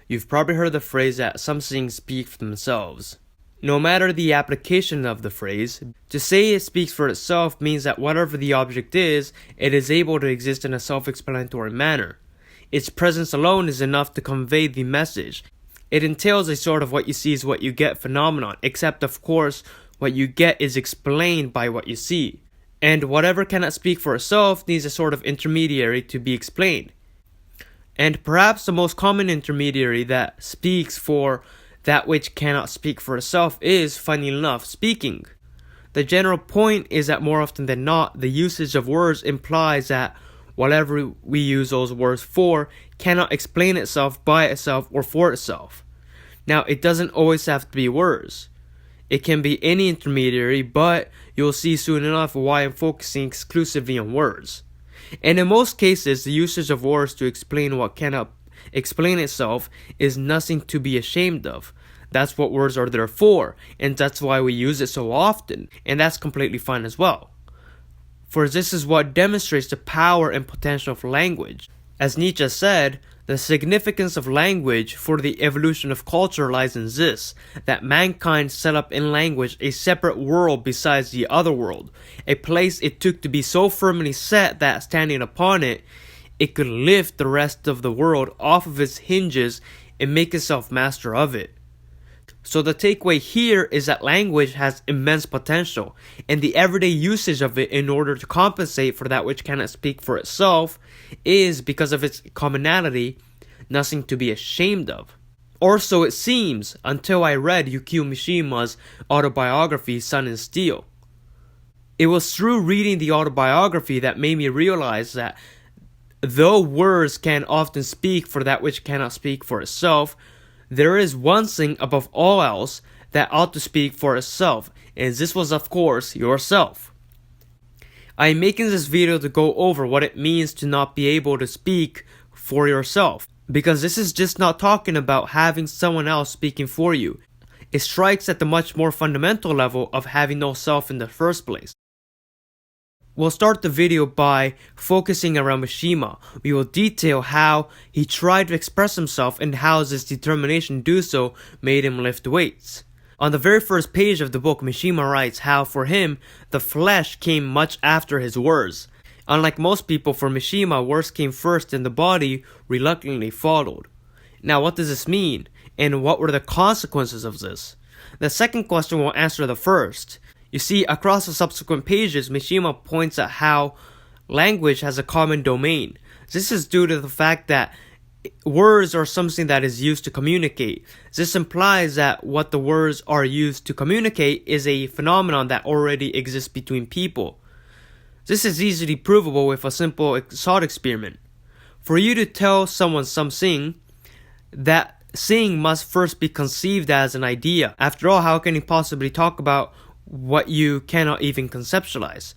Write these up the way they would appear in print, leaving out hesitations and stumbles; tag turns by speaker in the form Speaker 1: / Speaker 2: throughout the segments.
Speaker 1: You've probably heard the phrase that some things speak for themselves. No matter the application of the phrase, to say it speaks for itself means that whatever the object is, it is able to exist in a self-explanatory manner. Its presence alone is enough to convey the message. It entails a sort of what you see is what you get phenomenon, except of course, what you get is explained by what you see. And whatever cannot speak for itself needs a sort of intermediary to be explained. And perhaps the most common intermediary that speaks for that which cannot speak for itself is, funny enough, speaking. The general point is that more often than not, the usage of words implies that whatever we use those words for cannot explain itself by itself or for itself. Now, it doesn't always have to be words. It can be any intermediary, but you'll see soon enough why I'm focusing exclusively on words. And in most cases, the usage of words to explain what cannot explain itself is nothing to be ashamed of. That's what words are there for, and that's why we use it so often, and that's completely fine as well. For this is what demonstrates the power and potential of language. As Nietzsche said, the significance of language for the evolution of culture lies in this, that mankind set up in language a separate world besides the other world, a place it took to be so firmly set that standing upon it, it could lift the rest of the world off of its hinges and make itself master of it. So the takeaway here is that language has immense potential, and the everyday usage of it in order to compensate for that which cannot speak for itself is, because of its commonality, nothing to be ashamed of. Or so it seems, until I read Yukio Mishima's autobiography, Sun and Steel. It was through reading the autobiography that made me realize that though words can often speak for that which cannot speak for itself, there is one thing above all else that ought to speak for itself, and this was of course yourself. I am making this video to go over what it means to not be able to speak for yourself, because this is just not talking about having someone else speaking for you. It strikes at the much more fundamental level of having no self in the first place. We'll start the video by focusing around Mishima. We will detail how he tried to express himself and how this determination to do so made him lift weights. On the very first page of the book, Mishima writes how for him, the flesh came much after his words. Unlike most people, for Mishima, words came first and the body reluctantly followed. Now, what does this mean? And what were the consequences of this? The second question will answer the first. You see, across the subsequent pages, Mishima points at how language has a common domain. This is due to the fact that words are something that is used to communicate. This implies that what the words are used to communicate is a phenomenon that already exists between people. This is easily provable with a simple thought experiment. For you to tell someone something, that thing must first be conceived as an idea. After all, how can you possibly talk about what you cannot even conceptualize?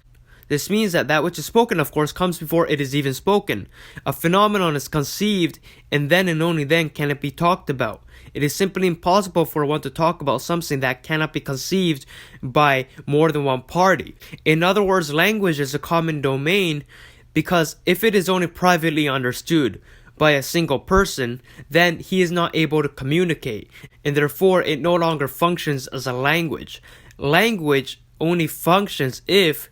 Speaker 1: This means that that which is spoken, of course, comes before it is even spoken. A phenomenon is conceived, and then and only then can it be talked about. It is simply impossible for one to talk about something that cannot be conceived by more than one party. In other words, language is a common domain, because if it is only privately understood by a single person, then he is not able to communicate, and therefore it no longer functions as a language. Language only functions if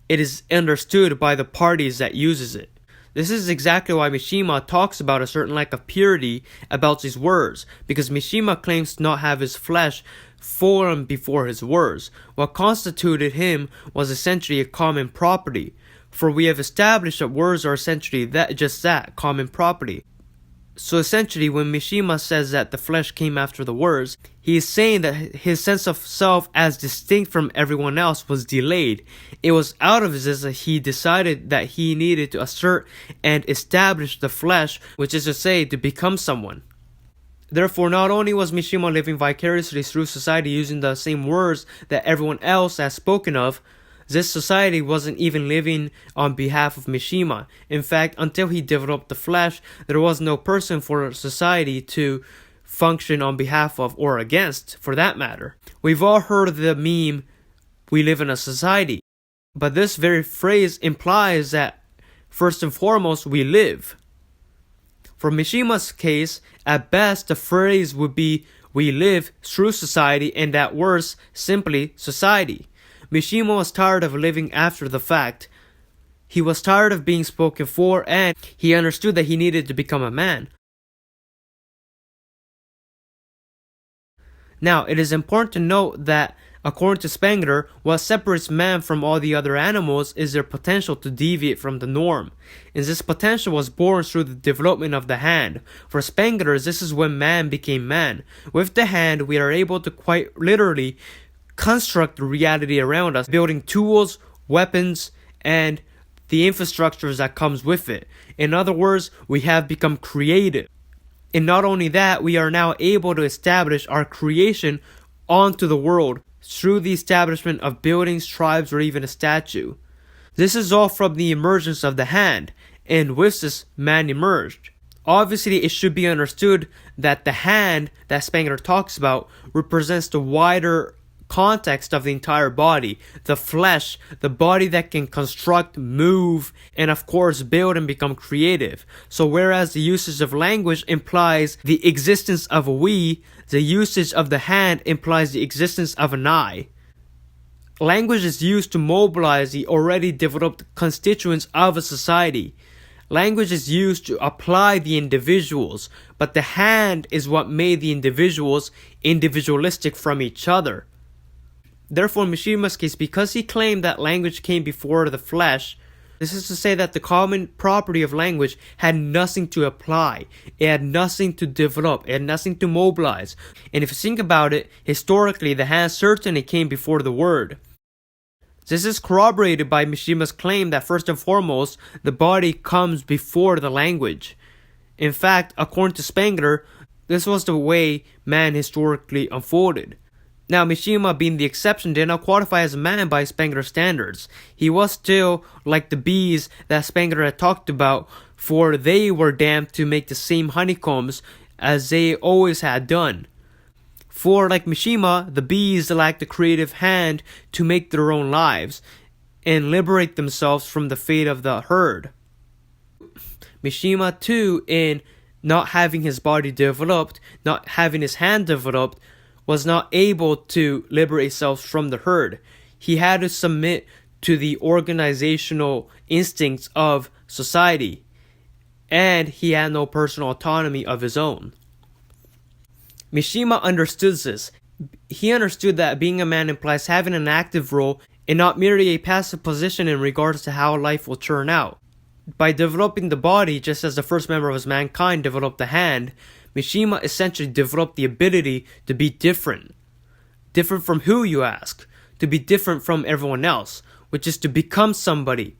Speaker 1: it is understood by the parties that uses it. This is exactly why Mishima talks about a certain lack of purity about his words, because Mishima claims to not have his flesh formed before his words. What constituted him was essentially a common property, for we have established that words are essentially just that, common property. So essentially, when Mishima says that the flesh came after the words, he is saying that his sense of self as distinct from everyone else was delayed. It was out of this that he decided that he needed to assert and establish the flesh, which is to say, to become someone. Therefore, not only was Mishima living vicariously through society using the same words that everyone else has spoken of, this society wasn't even living on behalf of Mishima. In fact, until he developed the flesh, there was no person for society to function on behalf of or against, for that matter. We've all heard of the meme, "We live in a society." But this very phrase implies that, first and foremost, we live. For Mishima's case, at best the phrase would be we live through society, and at worst, simply society. Mishima was tired of living after the fact. He was tired of being spoken for, and he understood that he needed to become a man. Now, it is important to note that, according to Spengler, what separates man from all the other animals is their potential to deviate from the norm. And this potential was born through the development of the hand. For Spengler, this is when man became man. With the hand, we are able to quite literally construct the reality around us, building tools, weapons, and the infrastructures that comes with it. In other words, we have become creative. And not only that, we are now able to establish our creation onto the world through the establishment of buildings, tribes, or even a statue. This is all from the emergence of the hand, and with this, man emerged. Obviously, it should be understood that the hand that Spengler talks about represents the wider context of the entire body, the flesh, the body that can construct, move, and of course build and become creative. So whereas the usage of language implies the existence of a we, the usage of the hand implies the existence of an I. Language is used to mobilize the already developed constituents of a society. Language is used to apply the individuals, but the hand is what made the individuals individualistic from each other. Therefore, in Mishima's case, because he claimed that language came before the flesh, this is to say that the common property of language had nothing to apply. It had nothing to develop. It had nothing to mobilize. And if you think about it, historically, the hand certainly came before the word. This is corroborated by Mishima's claim that first and foremost, the body comes before the language. In fact, according to Spengler, this was the way man historically unfolded. Now, Mishima, being the exception, did not qualify as a man by Spengler standards. He was still like the bees that Spengler had talked about, for they were damned to make the same honeycombs as they always had done. For, like Mishima, the bees lacked the creative hand to make their own lives and liberate themselves from the fate of the herd. Mishima, too, in not having his body developed, not having his hand developed, was not able to liberate himself from the herd. He had to submit to the organizational instincts of society, and he had no personal autonomy of his own. Mishima understood this. He understood that being a man implies having an active role and not merely a passive position in regards to how life will turn out. By developing the body, just as the first member of his mankind developed the hand, Mishima essentially developed the ability to be different. Different from who, you ask? To be different from everyone else, which is to become somebody.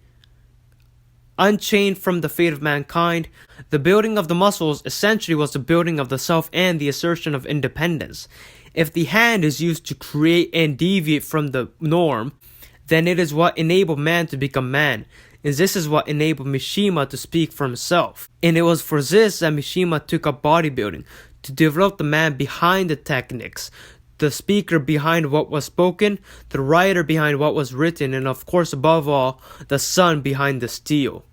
Speaker 1: Unchained from the fate of mankind, the building of the muscles essentially was the building of the self and the assertion of independence. If the hand is used to create and deviate from the norm, then it is what enabled man to become man. And this is what enabled Mishima to speak for himself. And it was for this that Mishima took up bodybuilding, to develop the man behind the techniques, the speaker behind what was spoken, the writer behind what was written, and of course above all, the sun behind the steel.